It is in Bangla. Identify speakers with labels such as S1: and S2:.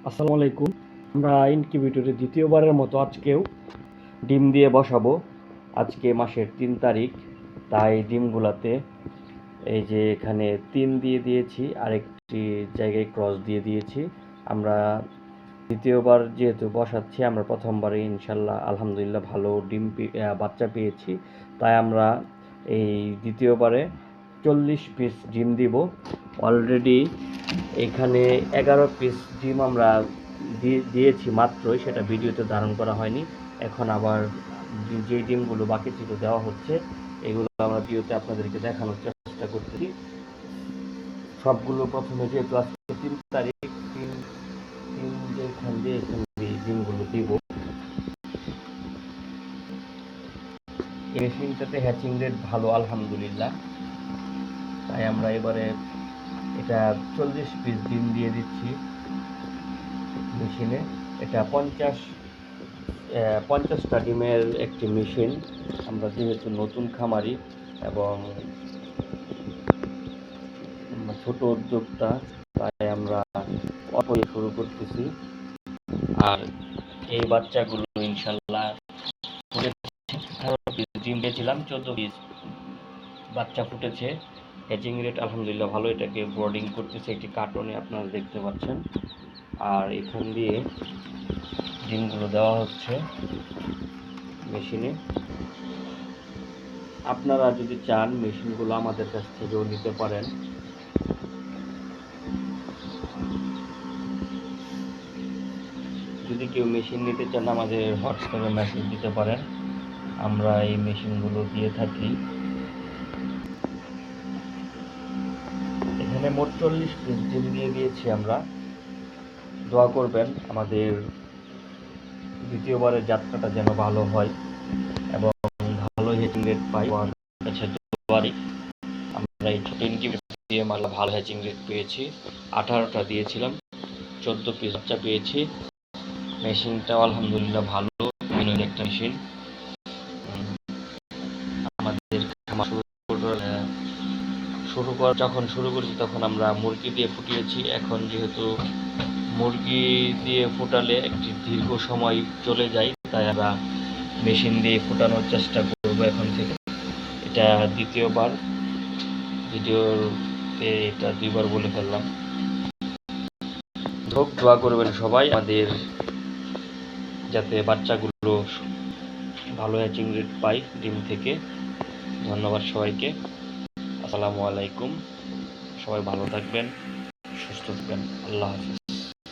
S1: আসসালামু আলাইকুম। আমরা ইনকিউবেটরে দ্বিতীয়বারের মতো আজকেও ডিম দিয়ে বসাবো। আজকে মাসের 3 তারিখ, তাই ডিমগুলাতে এই যে এখানে 3 দিয়ে দিয়েছি, আরেকটি জায়গায় ক্রস দিয়ে দিয়েছি। আমরা দ্বিতীয়বার যেহেতু বসাচ্ছি, আমরা প্রথমবারে ইনশাল্লাহ আলহামদুলিল্লাহ ভালো বাচ্চা পেয়েছি, তাই আমরা এই দ্বিতীয়বারে 40 পিস ডিম দিব। অলরেডি এখানে 11 পিস ডিম আমরা দিয়েছি মাত্রই, সেটা ভিডিওতে ধারণ করা হয়নি। এখন আবার যে ডিমগুলো বাকি ছিল দেওয়া হচ্ছে, এগুলো আমরা ভিডিওতে আপনাদেরকে দেখানোর চেষ্টা করতেছি। সবগুলো প্রথমে যেহেতু আজকে 3 তারিখ, এখান দিয়ে ডিমগুলো দিব। এই মেশিনটাতে হ্যাচিং রেট ভালো আলহামদুলিল্লাহ, তাই আমরা এবারে এটা 40 পিস ডিম দিয়ে দিচ্ছি মেশিনে। এটা 50টা ডিমের একটি মেশিন। আমরা যেহেতু নতুন খামারি এবং ছোট উদ্যোক্তা, তাই আমরা অল্প শুরু করতেছি। আর এই বাচ্চাগুলো ইনশাল্লাহ 18 পিস ডিম দিয়েছিলাম, 14 পিস বাচ্চা ফুটেছে। হ্যাচিং রেট আলহামদুলিল্লাহ ভালো। এটাকে ব্রডিং করতেছে একটি কার্টনে, আপনারা দেখতে পাচ্ছেন। আর এখান দিয়ে ডিমগুলো দেওয়া হচ্ছে মেশিনে। আপনারা যদি চান মেশিনগুলো আমাদের কাছ থেকেও নিতে পারেন। যদি কেউ মেশিন নিতে চান আমাদের হোয়াটসঅ্যাপে মেসেজ দিতে পারেন, আমরা এই মেশিনগুলো দিয়ে থাকি। এখানে মোট 40 পিস ডিম দিয়ে দিয়েছি আমরা। দোয়া করবেন আমাদের দ্বিতীয়বারের যাত্রাটা যেন ভালো হয় এবং ভালো হ্যাচিং রেট পাই। আমরা এই ছোট ইনকিউবেটর দিয়ে ভালো হ্যাচিং রেট পেয়েছি। 18টা দিয়েছিলাম, 14 পিস বাচ্চা পেয়েছি। মেশিনটাও আলহামদুলিল্লাহ ভালো, একটা মেশিন। আমাদের যখন শুরু করেছি তখন আমরা মুরগি দিয়ে ফুটিয়েছি। এখন যেহেতু মুরগি দিয়ে ফোটালে একটি দীর্ঘ সময় চলে যায়, তাই আমরা মেশিন দিয়ে ফোটানোর চেষ্টা করব এখন থেকে। এটা দ্বিতীয়বার, ভিডিওতে এটা 2বার বলে ফেললাম। দোয়া করবেন সবাই আমাদের, যাতে বাচ্চাগুলো ভালো হ্যাচিং রেট পাই ডিম থেকে। ধন্যবাদ সবাইকে। আসসালামু আলাইকুম। সবাই ভালো থাকবেন, সুস্থ থাকবেন। আল্লাহ হাফিজ।